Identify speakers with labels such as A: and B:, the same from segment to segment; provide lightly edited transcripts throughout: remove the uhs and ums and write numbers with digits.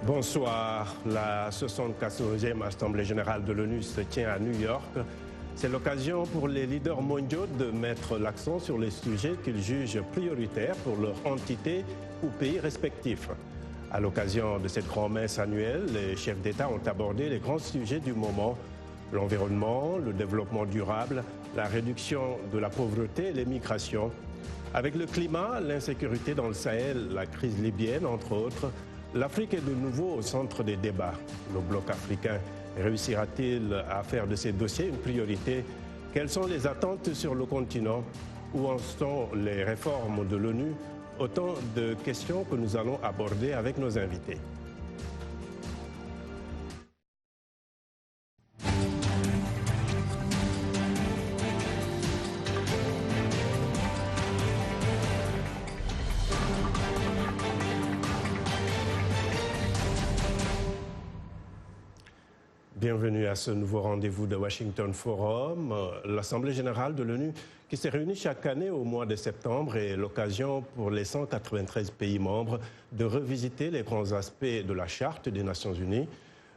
A: Bonsoir. La 74e Assemblée générale de l'ONU se tient à New York. C'est l'occasion pour les leaders mondiaux de mettre l'accent sur les sujets qu'ils jugent prioritaires pour leur entité ou pays respectifs. À l'occasion de cette grand-messe annuelle, les chefs d'État ont abordé les grands sujets du moment: l'environnement, le développement durable, la réduction de la pauvreté et les migrations. Avec le climat, l'insécurité dans le Sahel, la crise libyenne, entre autres, l'Afrique est de nouveau au centre des débats. Le bloc africain réussira-t-il à faire de ces dossiers une priorité? Quelles sont les attentes sur le continent? Où en sont les réformes de l'ONU? Autant de questions que nous allons aborder avec nos invités. Bienvenue à ce nouveau rendez-vous de Washington Forum. L'Assemblée générale de l'ONU qui se réunit chaque année au mois de septembre est l'occasion pour les 193 pays membres de revisiter les grands aspects de la Charte des Nations Unies.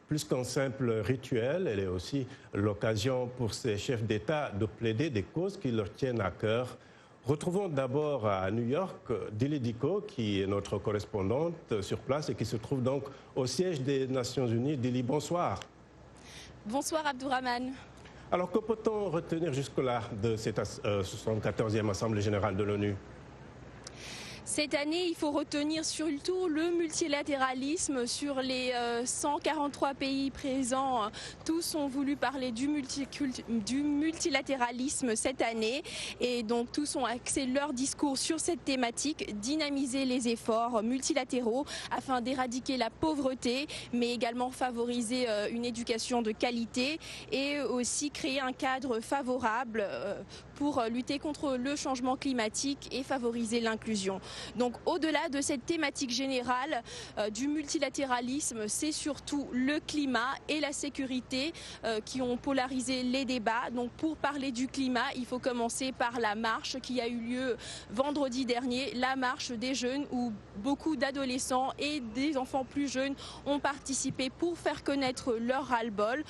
A: Plus qu'un simple rituel, elle est aussi l'occasion pour ces chefs d'État de plaider des causes qui leur tiennent à cœur. Retrouvons d'abord à New York Dili Diko, qui est notre correspondante sur place et qui se trouve donc au siège des Nations Unies. Dili, bonsoir.
B: Bonsoir Abdourahmane.
A: Alors que peut-on retenir jusque-là de cette 74e Assemblée générale de l'ONU ?
B: Cette année, il faut retenir surtout le multilatéralisme. Sur les 143 pays présents, tous ont voulu parler du multilatéralisme cette année. Et donc tous ont axé leur discours sur cette thématique: dynamiser les efforts multilatéraux afin d'éradiquer la pauvreté, mais également favoriser une éducation de qualité et aussi créer un cadre favorable pour lutter contre le changement climatique et favoriser l'inclusion. Donc au-delà de cette thématique générale du multilatéralisme, c'est surtout le climat et la sécurité qui ont polarisé les débats. Donc pour parler du climat, il faut commencer par la marche qui a eu lieu vendredi dernier, la marche des jeunes où beaucoup d'adolescents et des enfants plus jeunes ont participé pour faire connaître leur ras-le-bol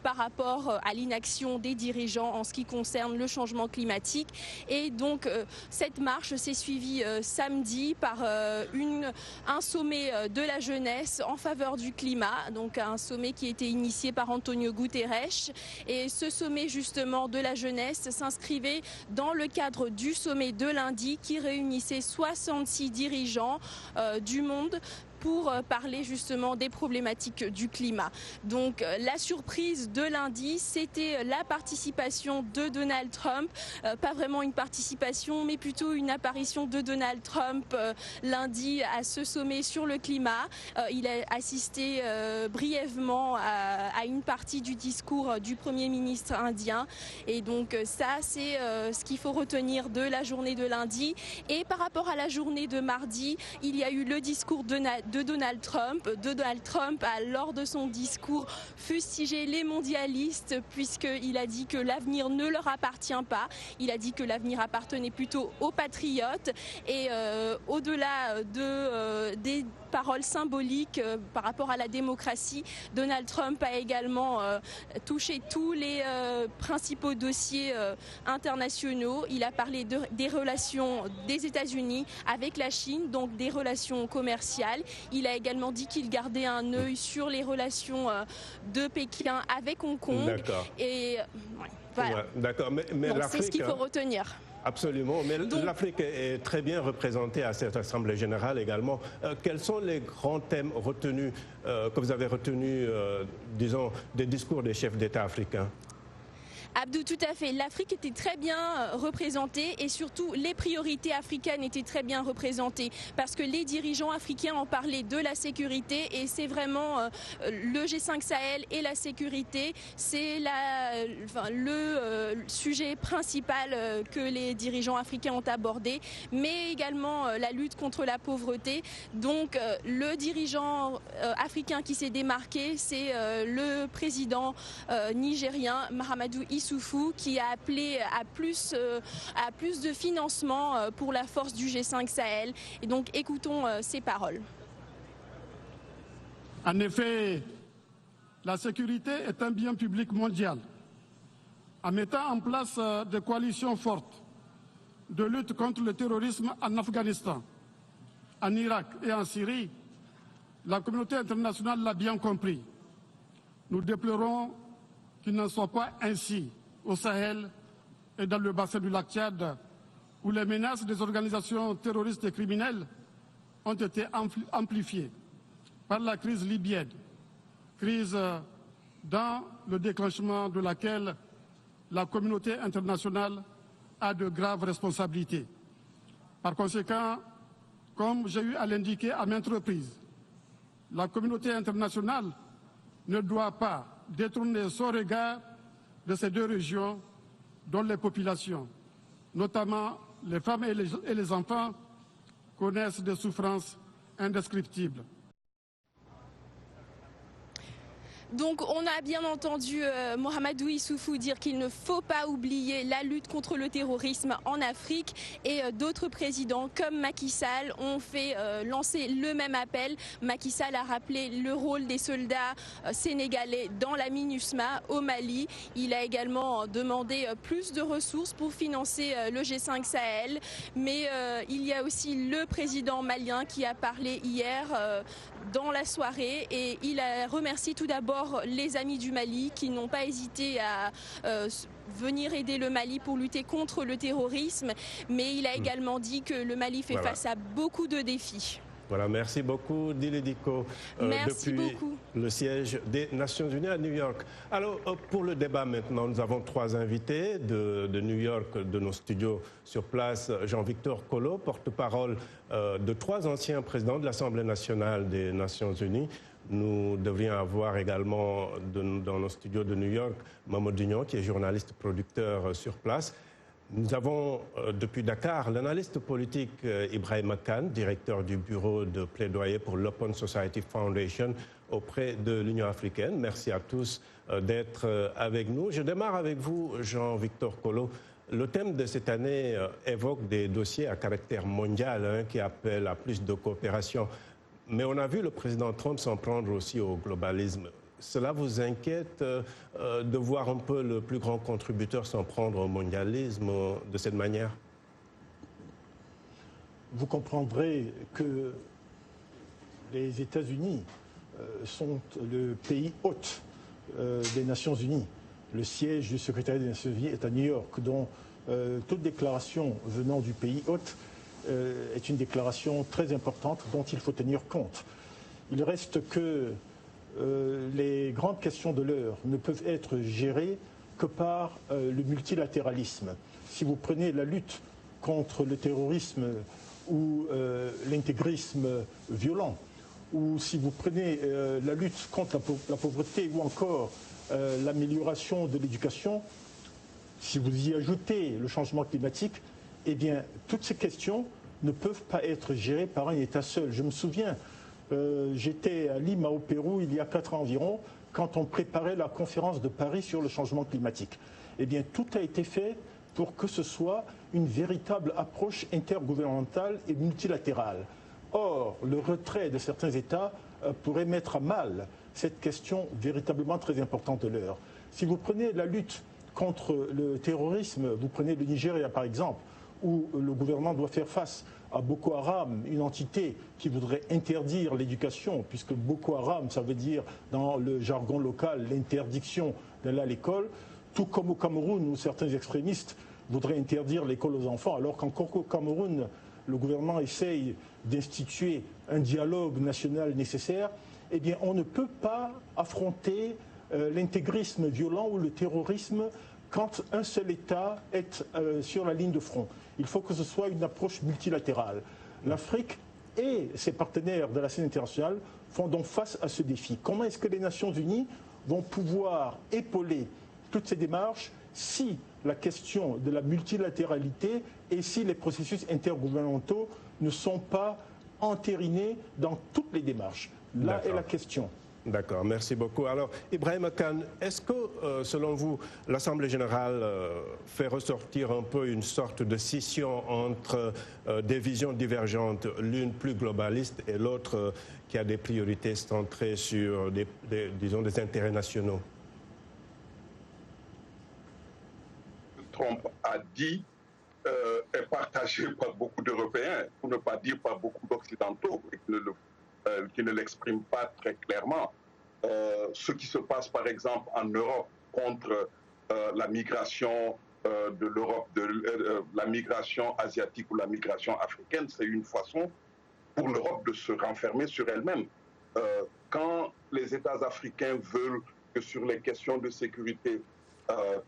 B: par rapport à l'inaction des dirigeants en ce qui concerne le changement climatique. Et donc cette marche s'est suivie samedi par un sommet de la jeunesse en faveur du climat, donc un sommet qui a été initié par Antonio Guterres. Et ce sommet justement de la jeunesse s'inscrivait dans le cadre du sommet de lundi qui réunissait 66 dirigeants du monde pour parler justement des problématiques du climat. Donc la surprise de lundi, c'était la participation de Donald Trump. Pas vraiment une participation, mais plutôt une apparition de Donald Trump lundi à ce sommet sur le climat. Il a assisté brièvement à une partie du discours du Premier ministre indien. Et donc ça, c'est ce qu'il faut retenir de la journée de lundi. Et par rapport à la journée de mardi, il y a eu le discours de Donald Trump. Donald Trump a, lors de son discours, fustigé les mondialistes puisqu'il a dit que l'avenir ne leur appartient pas. Il a dit que l'avenir appartenait plutôt aux patriotes. Et au-delà des paroles symboliques par rapport à la démocratie, Donald Trump a également touché tous les principaux dossiers internationaux. Il a parlé des relations des États-Unis avec la Chine, donc des relations commerciales. Il a également dit qu'il gardait un œil sur les relations de Pékin avec Hong Kong.
A: D'accord.
B: Et voilà.
A: Ouais, d'accord, mais
B: c'est ce qu'il faut retenir.
A: Absolument, mais l'Afrique est très bien représentée à cette Assemblée générale également. Quels sont les grands thèmes retenus, que vous avez retenus, disons, des discours des chefs d'État africains ?
B: Abdou, tout à fait. L'Afrique était très bien représentée et surtout les priorités africaines étaient très bien représentées parce que les dirigeants africains ont parlé de la sécurité et c'est vraiment le G5 Sahel et la sécurité, c'est le sujet principal que les dirigeants africains ont abordé, mais également la lutte contre la pauvreté. Donc le dirigeant africain qui s'est démarqué, c'est le président nigérien Mahamadou Issoufou qui a appelé à plus de financement pour la force du G5 Sahel. Et donc écoutons ces paroles.
C: En effet, la sécurité est un bien public mondial. En mettant en place des coalitions fortes de lutte contre le terrorisme en Afghanistan, en Irak et en Syrie, la communauté internationale l'a bien compris. Nous déplorons qu'il n'en soit pas ainsi au Sahel et dans le bassin du lac Tchad, où les menaces des organisations terroristes et criminelles ont été amplifiées par la crise libyenne, crise dans le déclenchement de laquelle la communauté internationale a de graves responsabilités. Par conséquent, comme j'ai eu à l'indiquer à maintes reprises, la communauté internationale ne doit pas détourner son regard de ces deux régions dont les populations, notamment les femmes et les enfants, connaissent des souffrances indescriptibles.
B: Donc on a bien entendu Mahamadou Issoufou dire qu'il ne faut pas oublier la lutte contre le terrorisme en Afrique, et d'autres présidents comme Macky Sall ont fait lancer le même appel. Macky Sall a rappelé le rôle des soldats sénégalais dans la MINUSMA au Mali. Il a également demandé plus de ressources pour financer le G5 Sahel. Mais il y a aussi le président malien qui a parlé hier dans la soirée, et il a remercié tout d'abord les amis du Mali qui n'ont pas hésité à venir aider le Mali pour lutter contre le terrorisme, mais il a également dit que le Mali fait face à beaucoup de défis.
A: Voilà, merci beaucoup Dili Diko, depuis
B: beaucoup.
A: Le siège des Nations Unies à New York. Alors pour le débat maintenant, nous avons trois invités de New York, de nos studios sur place. Jean-Victor Kolo, porte-parole de trois anciens présidents de l'Assemblée nationale des Nations Unies. Nous devrions avoir également dans nos studios de New York Mamadou Dignon, qui est journaliste producteur sur place. Nous avons depuis Dakar l'analyste politique Ibrahima Kane, directeur du bureau de plaidoyer pour l'Open Society Foundation auprès de l'Union africaine. Merci à tous d'être avec nous. Je démarre avec vous, Jean-Victor Kolo. Le thème de cette année évoque des dossiers à caractère mondial qui appellent à plus de coopération. Mais on a vu le président Trump s'en prendre aussi au globalisme. Cela vous inquiète de voir un peu le plus grand contributeur s'en prendre au mondialisme de cette manière?
D: Vous comprendrez que les États-Unis sont le pays hôte des Nations Unies. Le siège du secrétariat des Nations Unies est à New York, dont toute déclaration venant du pays hôte est une déclaration très importante dont il faut tenir compte. Il reste que les grandes questions de l'heure ne peuvent être gérées que par le multilatéralisme. Si vous prenez la lutte contre le terrorisme ou l'intégrisme violent, ou si vous prenez la lutte contre la pauvreté ou encore l'amélioration de l'éducation, si vous y ajoutez le changement climatique, eh bien, toutes ces questions ne peuvent pas être gérées par un État seul. Je me souviens, j'étais à Lima au Pérou il y a 4 ans environ, quand on préparait la conférence de Paris sur le changement climatique. Eh bien, tout a été fait pour que ce soit une véritable approche intergouvernementale et multilatérale. Or, le retrait de certains États pourrait mettre à mal cette question véritablement très importante de l'heure. Si vous prenez la lutte contre le terrorisme, vous prenez le Nigeria par exemple, où le gouvernement doit faire face à Boko Haram, une entité qui voudrait interdire l'éducation, puisque Boko Haram, ça veut dire dans le jargon local l'interdiction d'aller à l'école, tout comme au Cameroun où certains extrémistes voudraient interdire l'école aux enfants, alors qu'encore qu'au Cameroun, le gouvernement essaye d'instituer un dialogue national nécessaire. Eh bien, on ne peut pas affronter l'intégrisme violent ou le terrorisme quand un seul État est sur la ligne de front. Il faut que ce soit une approche multilatérale. L'Afrique et ses partenaires de la scène internationale font donc face à ce défi. Comment est-ce que les Nations Unies vont pouvoir épauler toutes ces démarches si la question de la multilatéralité et si les processus intergouvernementaux ne sont pas entérinés dans toutes les démarches? Là est la question.
A: D'accord, merci beaucoup. Alors, Ibrahim Kane, est-ce que, selon vous, l'Assemblée générale fait ressortir un peu une sorte de scission entre des visions divergentes, l'une plus globaliste et l'autre qui a des priorités centrées sur, disons, des intérêts nationaux?
E: Trump a dit est partagé par beaucoup d'Européens, pour ne pas dire par beaucoup d'Occidentaux, qui ne l'expriment pas très clairement. Ce qui se passe par exemple en Europe contre la migration de l'Europe, la migration asiatique ou la migration africaine, c'est une façon pour l'Europe de se renfermer sur elle-même. Quand les États africains veulent que sur les questions de sécurité,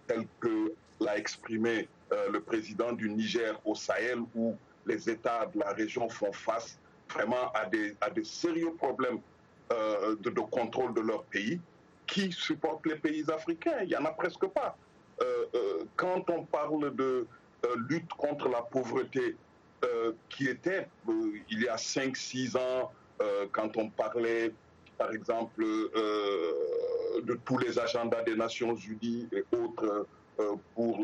E: telles que l'a exprimé le président du Niger au Sahel, où les États de la région font face vraiment à des sérieux problèmes de contrôle de leur pays, qui supportent les pays africains? Il n'y en a presque pas. Quand on parle de lutte contre la pauvreté, qui était il y a 5-6 ans, quand on parlait par exemple de tous les agendas des Nations Unies et autres pour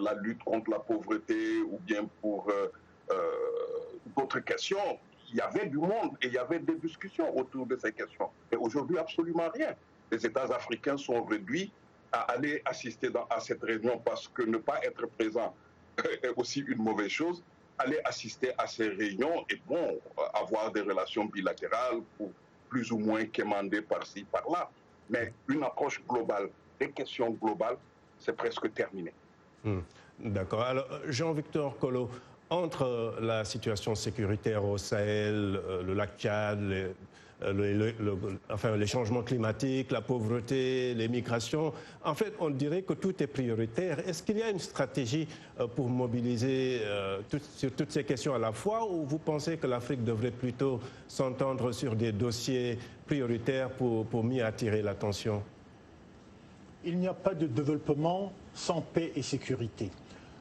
E: la lutte contre la pauvreté ou bien pour d'autres questions, il y avait du monde et il y avait des discussions autour de ces questions. Et aujourd'hui, absolument rien. Les États africains sont réduits à aller assister à cette réunion parce que ne pas être présent est aussi une mauvaise chose. Aller assister à ces réunions et bon, avoir des relations bilatérales pour plus ou moins quémander par-ci, par-là. Mais une approche globale, des questions globales, c'est presque terminé.
A: D'accord. Alors, Jean-Victor Kolo, entre la situation sécuritaire au Sahel, le lac Tchad, les changements climatiques, la pauvreté, les migrations, en fait, on dirait que tout est prioritaire. Est-ce qu'il y a une stratégie pour mobiliser sur toutes ces questions à la fois, ou vous pensez que l'Afrique devrait plutôt s'entendre sur des dossiers prioritaires pour mieux attirer l'attention?
D: Il n'y a pas de développement sans paix et sécurité.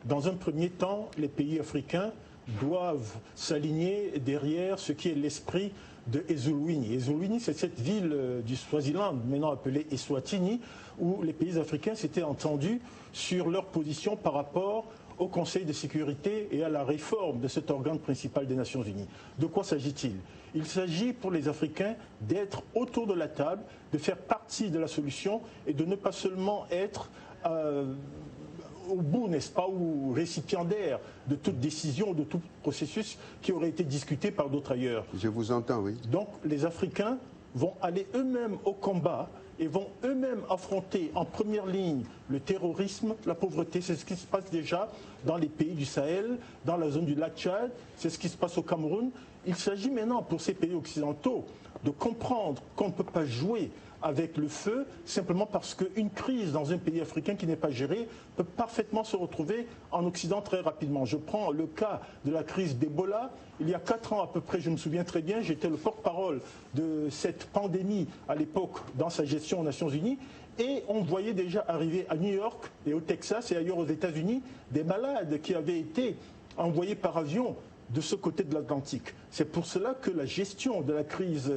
D: Dans un premier temps, les pays africains doivent s'aligner derrière ce qui est l'esprit de Ezulwini. Ezulwini, c'est cette ville du Swaziland, maintenant appelée Eswatini, où les pays africains s'étaient entendus sur leur position par rapport au Conseil de sécurité et à la réforme de cet organe principal des Nations Unies. De quoi s'agit-il? Il s'agit pour les Africains d'être autour de la table, de faire partie de la solution et de ne pas seulement être au bout, n'est-ce pas, ou récipiendaire de toute décision, de tout processus qui aurait été discuté par d'autres ailleurs.
F: Je vous entends, oui.
D: Donc les Africains vont aller eux-mêmes au combat et vont eux-mêmes affronter en première ligne le terrorisme, la pauvreté. C'est ce qui se passe déjà dans les pays du Sahel, dans la zone du lac Tchad, c'est ce qui se passe au Cameroun. Il s'agit maintenant pour ces pays occidentaux de comprendre qu'on ne peut pas jouer avec le feu simplement parce qu'une crise dans un pays africain qui n'est pas gérée peut parfaitement se retrouver en Occident très rapidement. Je prends le cas de la crise d'Ebola. Il y a 4 ans à peu près, je me souviens très bien, j'étais le porte-parole de cette pandémie à l'époque dans sa gestion aux Nations Unies. Et on voyait déjà arriver à New York et au Texas et ailleurs aux États-Unis des malades qui avaient été envoyés par avion de ce côté de l'Atlantique. C'est pour cela que la gestion de la crise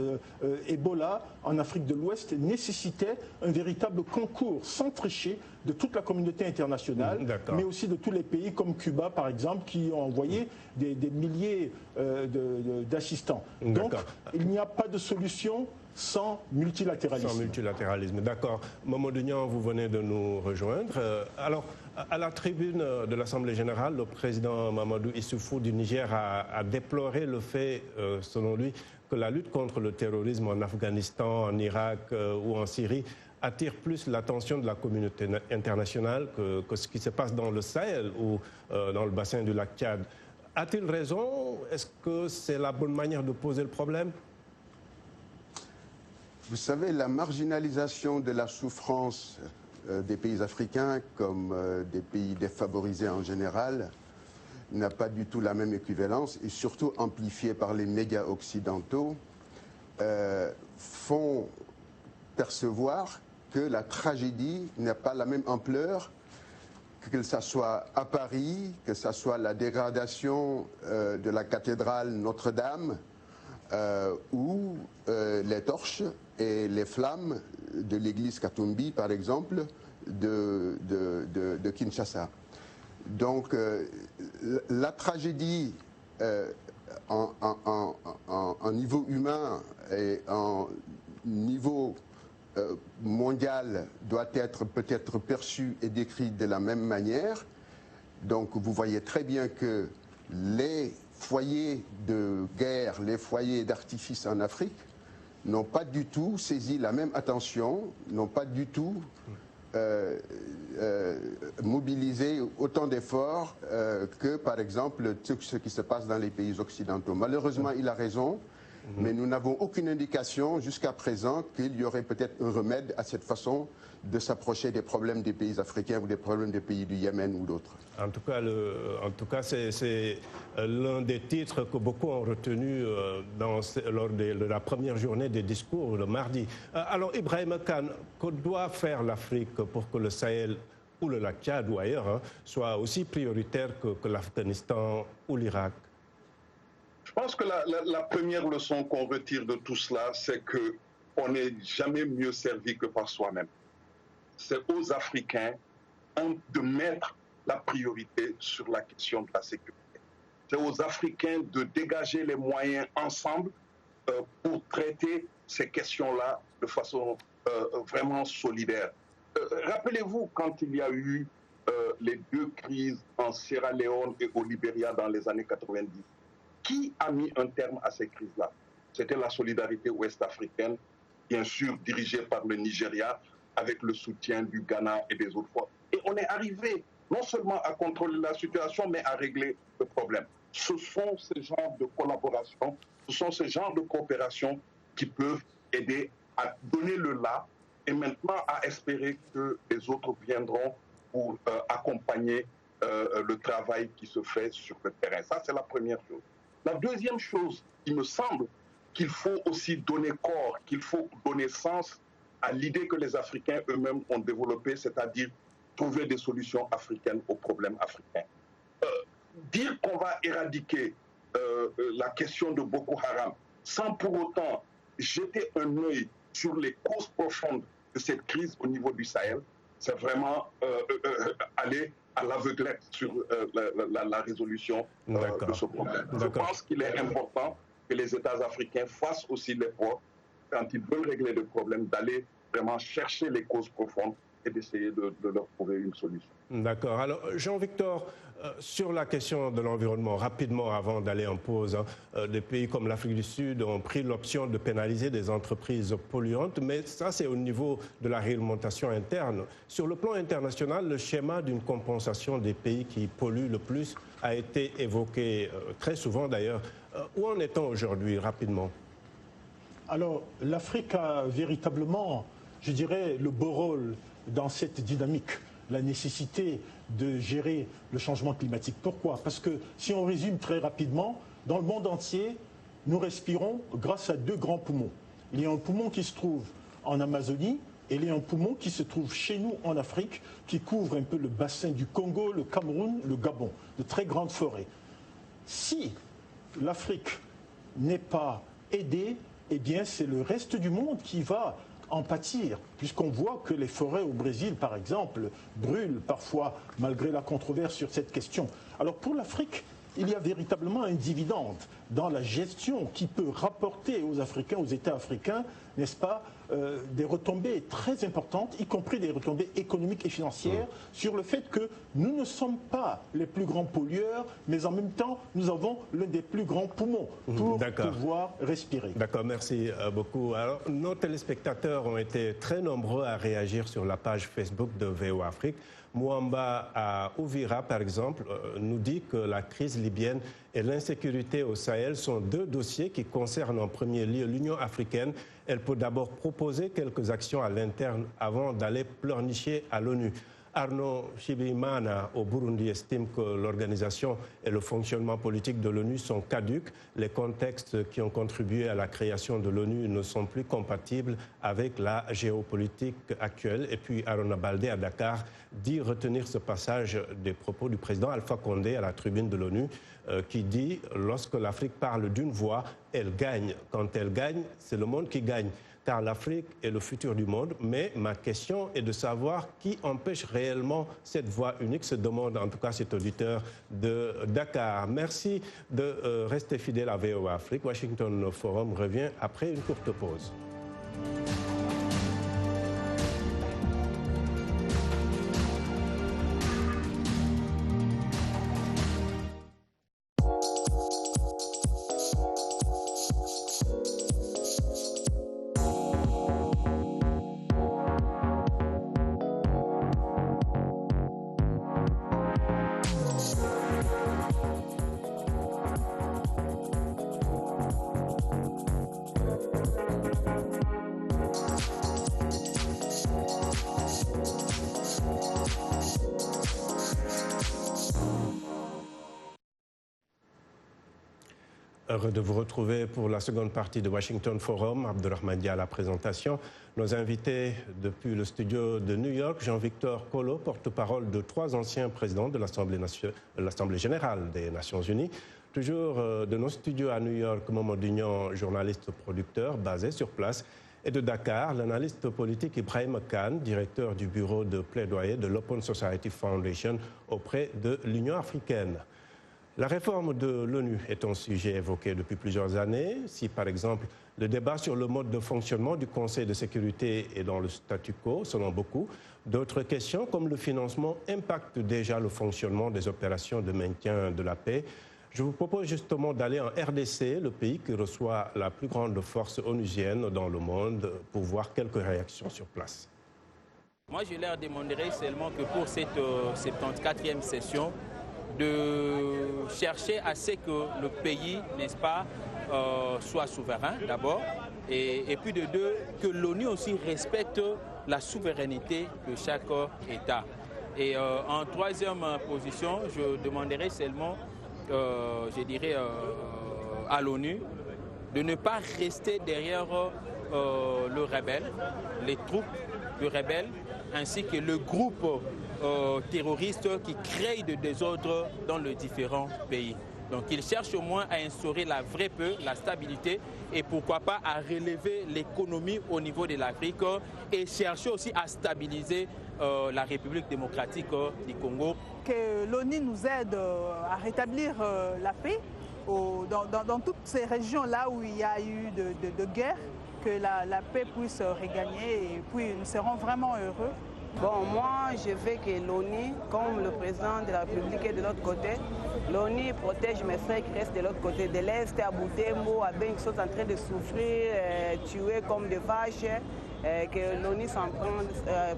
D: Ebola en Afrique de l'Ouest nécessitait un véritable concours sans tricher de toute la communauté internationale, mais aussi de tous les pays comme Cuba, par exemple, qui ont envoyé des milliers d'assistants. Donc, il n'y a pas de solution sans multilatéralisme.
A: Sans multilatéralisme, d'accord. Mamadou Niang, vous venez de nous rejoindre. Alors, à la tribune de l'Assemblée générale, le président Mamadou Issoufou du Niger a déploré le fait, selon lui, que la lutte contre le terrorisme en Afghanistan, en Irak ou en Syrie attire plus l'attention de la communauté internationale que ce qui se passe dans le Sahel ou dans le bassin du lac Tchad. A-t-il raison? Est-ce que c'est la bonne manière de poser le problème?
F: Vous savez, la marginalisation de la souffrance des pays africains comme des pays défavorisés en général n'a pas du tout la même équivalence et surtout amplifiée par les médias occidentaux font percevoir que la tragédie n'a pas la même ampleur, que ce soit à Paris, que ce soit la dégradation de la cathédrale Notre-Dame, où les torches et les flammes de l'église Katumbi, par exemple, de Kinshasa. Donc, la tragédie en niveau humain et en niveau mondial doit être peut-être perçue et décrite de la même manière. Donc, vous voyez très bien que les foyers de guerre, les foyers d'artifice en Afrique n'ont pas du tout saisi la même attention, n'ont pas du tout mobilisé autant d'efforts que, par exemple, ce qui se passe dans les pays occidentaux. Malheureusement, il a raison, mais nous n'avons aucune indication jusqu'à présent qu'il y aurait peut-être un remède à cette façon de s'approcher des problèmes des pays africains ou des problèmes des pays du Yémen ou d'autres.
A: En tout cas, c'est l'un des titres que beaucoup ont retenu lors de la première journée des discours le mardi. Alors, Ibrahim Khan, que doit faire l'Afrique pour que le Sahel ou le lac Tchad ou ailleurs soit aussi prioritaire que l'Afghanistan ou l'Irak?
E: Je pense que la première leçon qu'on retire de tout cela, c'est qu'on n'est jamais mieux servi que par soi-même. C'est aux Africains de mettre la priorité sur la question de la sécurité. C'est aux Africains de dégager les moyens ensemble pour traiter ces questions-là de façon vraiment solidaire. Rappelez-vous quand il y a eu les deux crises en Sierra Leone et au Libéria dans les années 90. Qui a mis un terme à ces crises-là? C'était la solidarité ouest-africaine, bien sûr dirigée par le Nigeria, avec le soutien du Ghana et des autres fois. Et on est arrivé non seulement à contrôler la situation, mais à régler le problème. Ce sont ces genres de collaboration, ce sont ces genres de coopération qui peuvent aider à donner le là et maintenant à espérer que les autres viendront pour accompagner le travail qui se fait sur le terrain. Ça, c'est la première chose. La deuxième chose, il me semble qu'il faut aussi donner corps, qu'il faut donner sens à l'idée que les Africains eux-mêmes ont développée, c'est-à-dire trouver des solutions africaines aux problèmes africains. Dire qu'on va éradiquer la question de Boko Haram sans pour autant jeter un œil sur les causes profondes de cette crise au niveau du Sahel, c'est vraiment aller à l'aveuglette sur la résolution de ce problème. Je pense qu'il est important que les États africains fassent aussi l'effort, quand ils veulent régler le problème, d'aller vraiment chercher les causes profondes et d'essayer de leur trouver une solution. D'accord.
A: Alors, Jean-Victor, sur la question de l'environnement, rapidement avant d'aller en pause, des pays comme l'Afrique du Sud ont pris l'option de pénaliser des entreprises polluantes, mais ça, c'est au niveau de la réglementation interne. Sur le plan international, le schéma d'une compensation des pays qui polluent le plus a été évoqué très souvent d'ailleurs. Où en est-on aujourd'hui, rapidement?
D: Alors, l'Afrique a véritablement, je dirais, le beau rôle dans cette dynamique, la nécessité de gérer le changement climatique. Pourquoi? Parce que, si on résume très rapidement, dans le monde entier, nous respirons grâce à deux grands poumons. Il y a un poumon qui se trouve en Amazonie et il y a un poumon qui se trouve chez nous en Afrique, qui couvre un peu le bassin du Congo, le Cameroun, le Gabon, de très grandes forêts. Si l'Afrique n'est pas aidée, eh bien c'est le reste du monde qui va en pâtir, puisqu'on voit que les forêts au Brésil, par exemple, brûlent parfois, malgré la controverse sur cette question. Alors pour l'Afrique, il y a véritablement un dividende dans la gestion qui peut rapporter aux Africains, aux États africains, n'est-ce pas, des retombées très importantes, y compris des retombées économiques et financières, sur le fait que nous ne sommes pas les plus grands pollueurs, mais en même temps, nous avons l'un des plus grands poumons pour pouvoir respirer.
A: D'accord, merci beaucoup. Alors, nos téléspectateurs ont été très nombreux à réagir sur la page Facebook de VOA Afrique. Mouamba à Ouvira, par exemple, nous dit que la crise libyenne et l'insécurité au Sahel sont deux dossiers qui concernent en premier lieu l'Union africaine. Elle peut d'abord proposer quelques actions à l'interne avant d'aller pleurnicher à l'ONU. Arnaud Chibimana au Burundi estime que l'organisation et le fonctionnement politique de l'ONU sont caducs. Les contextes qui ont contribué à la création de l'ONU ne sont plus compatibles avec la géopolitique actuelle. Et puis Arona Baldé à Dakar dit retenir ce passage des propos du président Alpha Condé à la tribune de l'ONU qui dit « Lorsque l'Afrique parle d'une voix, elle gagne. Quand elle gagne, c'est le monde qui gagne. » Car l'Afrique est le futur du monde, mais ma question est de savoir qui empêche réellement cette voie unique, se demande en tout cas cet auditeur de Dakar. Merci de rester fidèle à VOA Afrique. Washington Forum revient après une courte pause. Heureux de vous retrouver pour la seconde partie de Washington Forum. Abdelrahman Dia à la présentation. Nos invités depuis le studio de New York, Jean-Victor Kolo, porte-parole de 3 anciens présidents de l'Assemblée générale des Nations Unies. Toujours de nos studios à New York, Momo Dignon, journaliste producteur basé sur place. Et de Dakar, l'analyste politique Ibrahim Khan, directeur du bureau de plaidoyer de l'Open Society Foundation auprès de l'Union africaine. La réforme de l'ONU est un sujet évoqué depuis plusieurs années. Si, par exemple, le débat sur le mode de fonctionnement du Conseil de sécurité est dans le statu quo, selon beaucoup, d'autres questions comme le financement impactent déjà le fonctionnement des opérations de maintien de la paix. Je vous propose justement d'aller en RDC, le pays qui reçoit la plus grande force onusienne dans le monde, pour voir quelques réactions sur place.
G: Moi, je leur demanderai seulement que pour cette 74e session, de chercher à ce que le pays, n'est-ce pas, soit souverain d'abord, et puis de deux, que l'ONU aussi respecte la souveraineté de chaque État. Et en troisième position, je demanderai seulement, je dirais, à l'ONU de ne pas rester derrière le rebelle, les troupes du rebelle, ainsi que le groupe terroristes qui créent de désordre dans les différents pays. Donc ils cherchent au moins à instaurer la vraie paix, la stabilité et pourquoi pas à relever l'économie au niveau de l'Afrique et chercher aussi à stabiliser la République démocratique du Congo.
H: Que l'ONU nous aide à rétablir la paix dans toutes ces régions-là où il y a eu de guerre, que la paix puisse regagner et puis nous serons vraiment heureux.
I: Bon, moi, je veux que l'ONU, comme le président de la République est de l'autre côté, l'ONU protège mes frères qui restent de l'autre côté, de l'Est, à Boutembo, à Ben, qui sont en train de souffrir, tués comme des vaches, que l'ONU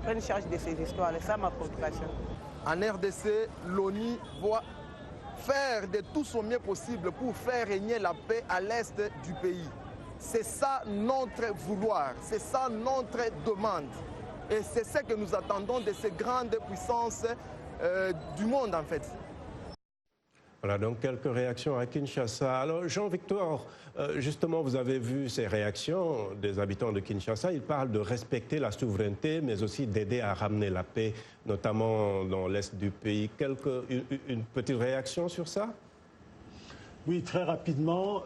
I: prenne charge de ces histoires. C'est ça ma préoccupation.
J: En RDC, l'ONU doit faire de tout son mieux possible pour faire régner la paix à l'Est du pays. C'est ça notre vouloir, c'est ça notre demande. Et c'est ce que nous attendons de ces grandes puissances du monde en fait.
A: Voilà donc quelques réactions à Kinshasa. Alors Jean-Victor, justement vous avez vu ces réactions des habitants de Kinshasa. Ils parlent de respecter la souveraineté mais aussi d'aider à ramener la paix, notamment dans l'est du pays. Une petite réaction sur ça ?
D: Oui, très rapidement.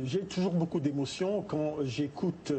D: J'ai toujours beaucoup d'émotions quand j'écoute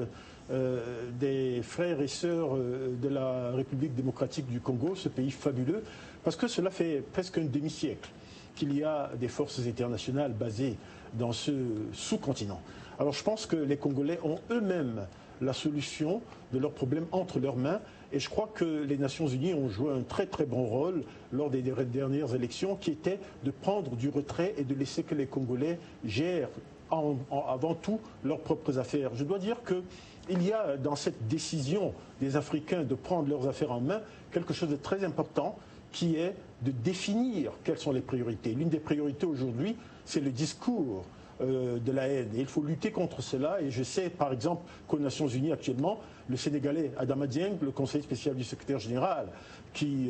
D: des frères et sœurs de la République démocratique du Congo, ce pays fabuleux, parce que cela fait presque un demi-siècle qu'il y a des forces internationales basées dans ce sous-continent. Alors je pense que les Congolais ont eux-mêmes la solution de leurs problèmes entre leurs mains et je crois que les Nations Unies ont joué un très très bon rôle lors des dernières élections qui était de prendre du retrait et de laisser que les Congolais gèrent avant tout leurs propres affaires. Je dois dire qu'il y a dans cette décision des Africains de prendre leurs affaires en main quelque chose de très important qui est de définir quelles sont les priorités. L'une des priorités aujourd'hui, c'est le discours de la haine. Et il faut lutter contre cela. Et je sais, par exemple, qu'aux Nations Unies actuellement, le Sénégalais Adama Dieng, le conseiller spécial du secrétaire général, qui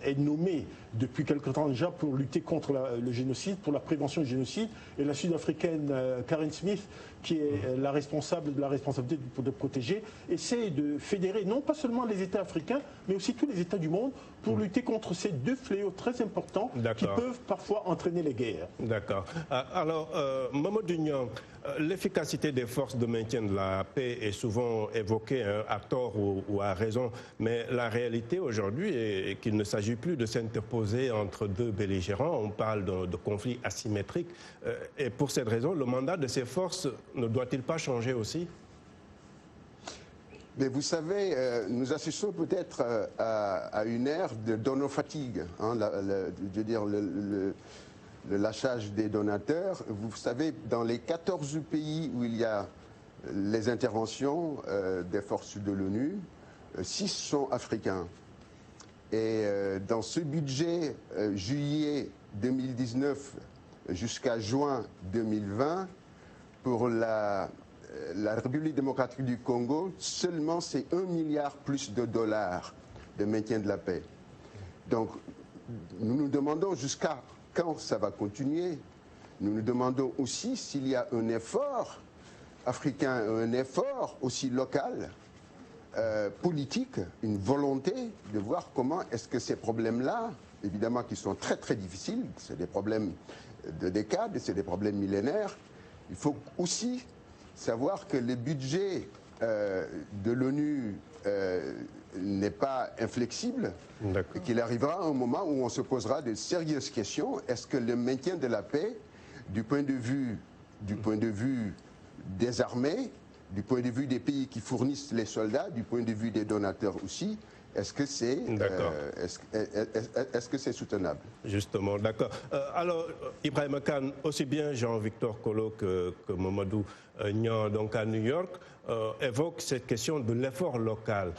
D: est nommée depuis quelque temps déjà pour lutter contre le génocide, pour la prévention du génocide, et la Sud-Africaine Karen Smith, qui est la responsable de la responsabilité de protéger, essaie de fédérer non pas seulement les États africains, mais aussi tous les États du monde pour lutter contre ces deux fléaux très importants qui peuvent parfois entraîner les guerres.
A: D'accord. Alors, Mamadou Niang, l'efficacité des forces de maintien de la paix est souvent évoquée à tort ou à raison, mais la réalité aujourd'hui est qu'il ne s'agit plus de s'interposer entre deux belligérants, on parle de conflits asymétriques, et pour cette raison, le mandat de ces forces ne doit-il pas changer aussi ?
F: Mais vous savez, nous assistons peut-être à une ère de donofatigue, hein, je veux dire le lâchage des donateurs. Vous savez, dans les 14 pays où il y a les interventions des forces de l'ONU, 6 sont africains. Et dans ce budget juillet 2019 jusqu'à juin 2020, pour la République démocratique du Congo, seulement c'est 1 milliard plus de dollars de maintien de la paix. Donc, nous nous demandons jusqu'à quand ça va continuer. Nous nous demandons aussi s'il y a un effort africain, un effort aussi local, politique, une volonté de voir comment est-ce que ces problèmes-là, évidemment qui sont très très difficiles, c'est des problèmes de décades, c'est des problèmes millénaires, il faut aussi savoir que le budget de l'ONU n'est pas inflexible et qu'il arrivera un moment où on se posera de sérieuses questions. Est-ce que le maintien de la paix, du point de vue des armées, du point de vue des pays qui fournissent les soldats, du point de vue des donateurs aussi, est-ce que c'est soutenable?
A: Justement, d'accord. Alors, Ibrahima Kane, aussi bien Jean-Victor Kolo que Mamadou Niang, donc à New York, évoque cette question de l'effort local.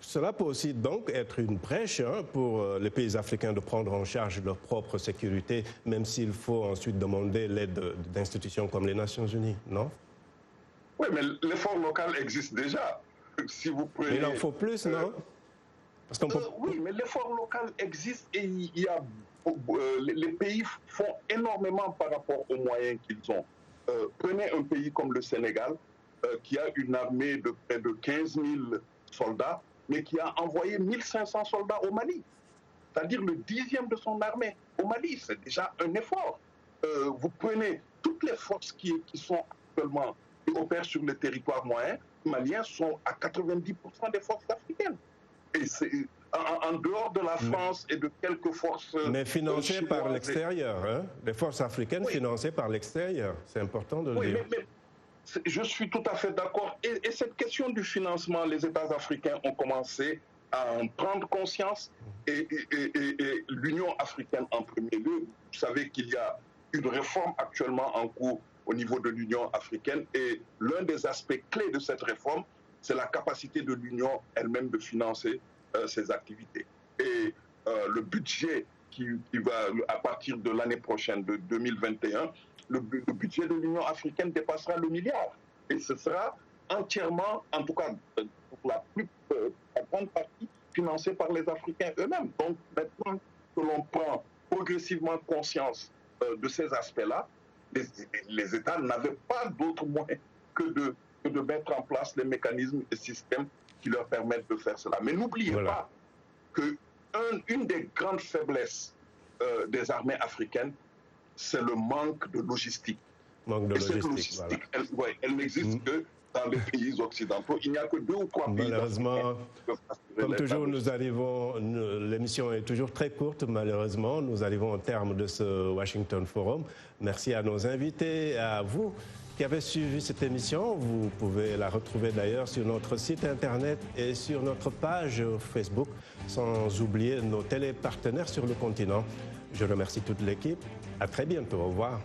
A: Cela peut aussi donc être une brèche pour les pays africains de prendre en charge leur propre sécurité, même s'il faut ensuite demander l'aide d'institutions comme les Nations Unies, non?
E: Oui, mais l'effort local existe déjà. Si vous prenez,
A: il en faut plus, non? Parce qu'on peut...
E: Oui, mais l'effort local existe et il y a, les pays font énormément par rapport aux moyens qu'ils ont. Prenez un pays comme le Sénégal, qui a une armée de près de 15 000 soldats, mais qui a envoyé 1500 soldats au Mali. C'est-à-dire le 10e de son armée au Mali. C'est déjà un effort. Vous prenez toutes les forces qui sont actuellement, qui opèrent sur le territoire moyen, les Maliens sont à 90% des forces africaines. Et c'est en dehors de la France et de quelques forces...
A: Mais financées par l'extérieur, hein? Les forces africaines financées par l'extérieur, c'est important de le dire. Mais
E: je suis tout à fait d'accord. Et cette question du financement, les États africains ont commencé à en prendre conscience, et l'Union africaine en premier lieu. Vous savez qu'il y a une réforme actuellement en cours au niveau de l'Union africaine, et l'un des aspects clés de cette réforme, c'est la capacité de l'Union elle-même de financer ses activités. Et le budget qui va, à partir de l'année prochaine, de 2021, le budget de l'Union africaine dépassera le milliard. Et ce sera entièrement, en tout cas pour la grande partie, financé par les Africains eux-mêmes. Donc maintenant que l'on prend progressivement conscience de ces aspects-là, les États n'avaient pas d'autre moyen que de mettre en place les mécanismes et systèmes qui leur permettent de faire cela. Mais n'oubliez pas qu'une des grandes faiblesses des armées africaines, c'est le manque de logistique. Cette logistique, elle n'existe que dans les pays occidentaux. Il n'y a que 2 ou 3 pays.
A: Malheureusement, comme toujours, l'émission est toujours très courte, malheureusement. Nous arrivons au terme de ce Washington Forum. Merci à nos invités, à vous qui avez suivi cette émission. Vous pouvez la retrouver d'ailleurs sur notre site internet et sur notre page Facebook, sans oublier nos télépartenaires sur le continent. Je remercie toute l'équipe. À très bientôt. Au revoir.